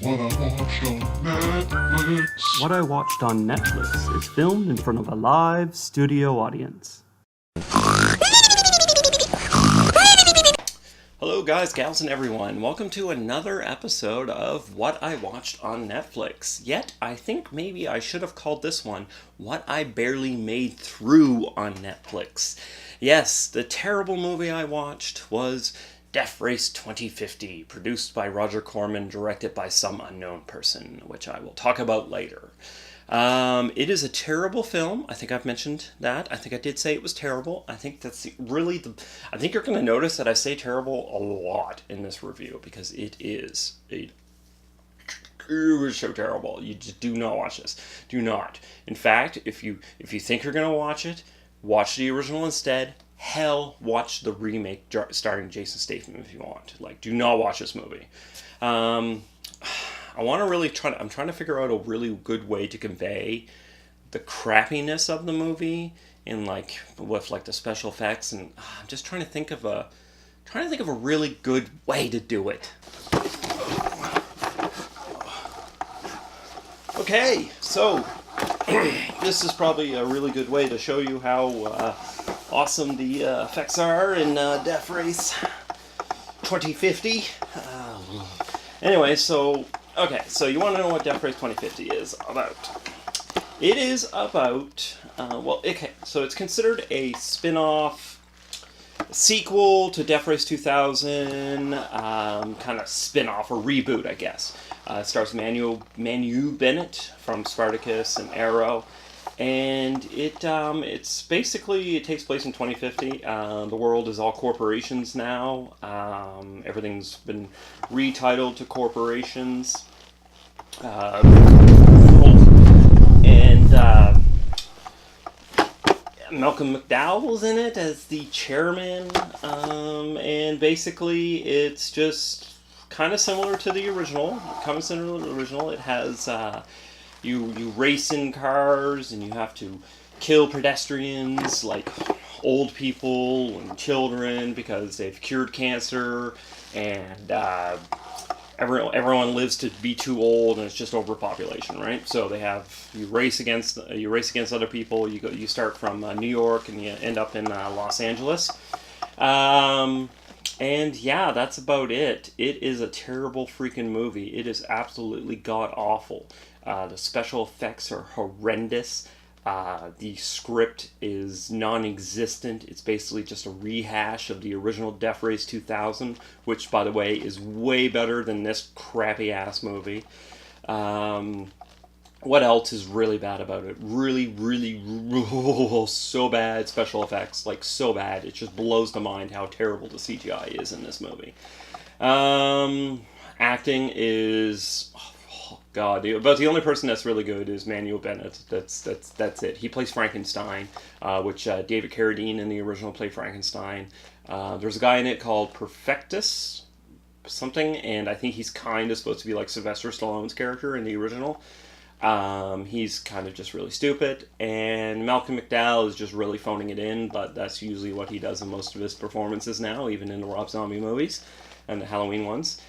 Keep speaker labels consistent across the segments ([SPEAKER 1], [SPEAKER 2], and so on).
[SPEAKER 1] What I watched on Netflix.
[SPEAKER 2] What I Watched on Netflix is filmed in front of a live studio audience.
[SPEAKER 3] Hello guys, gals, and everyone. Welcome to another episode of What I Watched on Netflix. Yet, I think maybe I should have called this one What I Barely Made Through on Netflix. Yes, the terrible movie I watched was Death Race 2050, produced by Roger Corman, directed by some unknown person, which I will talk about later. It is a terrible film. I think I've mentioned that. I think I did say it was terrible. I think that's I think you're going to notice that I say terrible a lot in this review because it is so terrible. You just do not watch this. Do not. In fact, if you think you're going to watch it, watch the original instead. Hell, watch the remake starring Jason Statham if you want. Like, do not watch this movie. I want to really I'm trying to figure out a really good way to convey the crappiness of the movie in with the special effects, and I'm just trying to think of a really good way to do it. Okay, so this is probably a really good way to show you how awesome the effects are in Death Race 2050. Anyway, so you want to know what Death Race 2050 is about. It is about, so it's considered a spin-off, sequel to Death Race 2000, kind of spin-off or reboot, I guess. It stars Manu Bennett from Spartacus and Arrow, and it takes place in 2050. The world is all corporations now. Everything's been retitled to corporations. And Malcolm McDowell's in it as the chairman. And basically, it's just kind of similar to the original. It has you race in cars, and you have to kill pedestrians like old people and children because they've cured cancer, and everyone lives to be too old, and it's just overpopulation, right? So you race against other people. You start from New York and you end up in Los Angeles. And yeah, that's about it. It is a terrible freaking movie. It is absolutely god-awful. The special effects are horrendous. The script is non-existent. It's basically just a rehash of the original Death Race 2000, which, by the way, is way better than this crappy-ass movie. What else is really bad about it? Really, so bad special effects. Like, so bad. It just blows the mind how terrible the CGI is in this movie. Acting is... God, but the only person that's really good is Manu Bennett. That's it. He plays Frankenstein, which David Carradine in the original played Frankenstein. There's a guy in it called Perfectus something, and I think he's kind of supposed to be like Sylvester Stallone's character in the original. He's kind of just really stupid, and Malcolm McDowell is just really phoning it in, but that's usually what he does in most of his performances now, even in the Rob Zombie movies and the Halloween ones.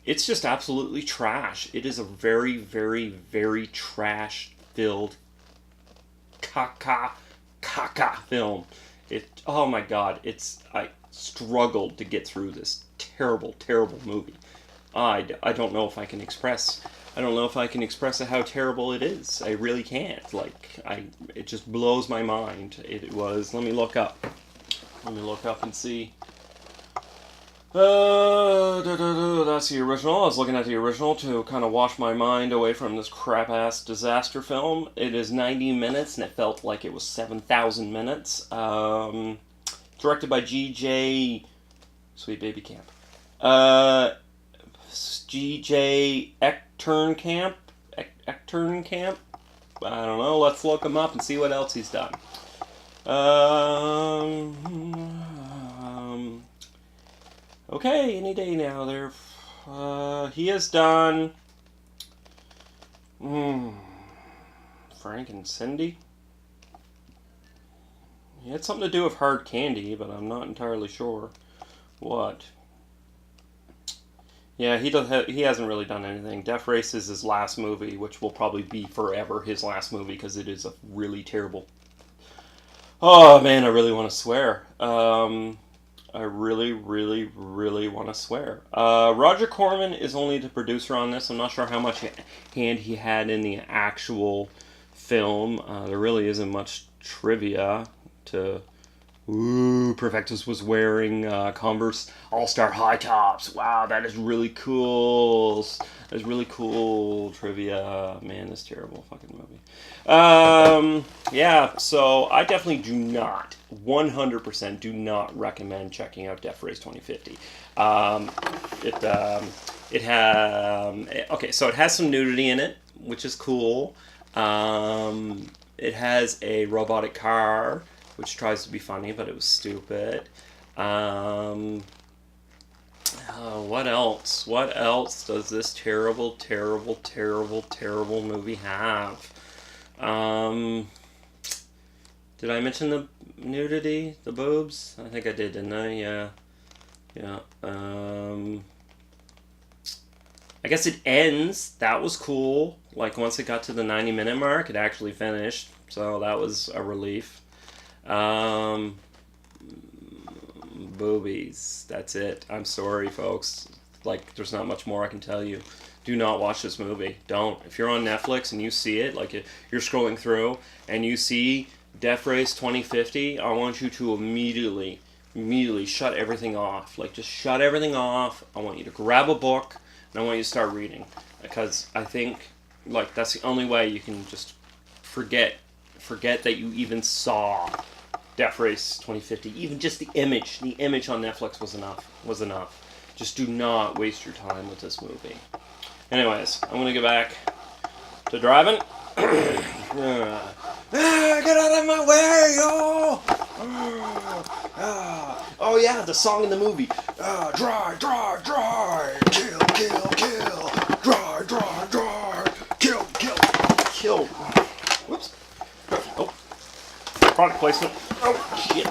[SPEAKER 3] It's just absolutely trash. It is a very, very, very trash-filled caca film. Oh my god, I struggled to get through this terrible, terrible movie. I don't know if I can express how terrible it is. I really can't. It just blows my mind. Let me look up and see. That's the original. I was looking at the original to kind of wash my mind away from this crap-ass disaster film. It is 90 minutes, and it felt like it was 7,000 minutes. Directed by G.J. Sweet Baby Camp. G.J. Echternkamp? Echternkamp? I don't know. Let's look him up and see what else he's done. Okay, any day now. He has done Frank and Cindy. He had something to do with hard candy, but I'm not entirely sure what. Yeah, he hasn't really done anything. Death Race is his last movie, which will probably be forever his last movie because it is a really terrible. Oh man, I really want to swear. I really, really, really want to swear. Roger Corman is only the producer on this. I'm not sure how much hand he had in the actual film. There really isn't much trivia to. Ooh, Perfectus was wearing Converse All-Star high tops. Wow, that is really cool. That's really cool trivia. Man, this terrible fucking movie. Yeah, so I definitely do not, 100% do not recommend checking out Death Race 2050. Okay, so it has some nudity in it, which is cool. It has a robotic car, which tries to be funny, but it was stupid. What else? What else does this terrible, terrible, terrible, terrible movie have? Did I mention the nudity? The boobs? I think I did, didn't I? Yeah. Yeah. I guess it ends. That was cool. Like, once it got to the 90-minute mark, it actually finished. So that was a relief. Boobies. That's it. I'm sorry, folks. Like, there's not much more I can tell you. Do not watch this movie. Don't. If you're on Netflix and you see it, like you're scrolling through and you see Death Race 2050, I want you to immediately shut everything off. Like, just shut everything off. I want you to grab a book and I want you to start reading. Because I think, like, that's the only way you can just forget that you even saw Death Race 2050. Even just the image on Netflix was enough. Just do not waste your time with this movie. Anyways, I'm gonna get back to driving. Get out of my way, yo! Oh yeah, the song in the movie. Drive, drive, drive, kill, kill, kill. Drive, drive, drive, kill, kill, kill. Whoops. Oh, product placement. Oh shit.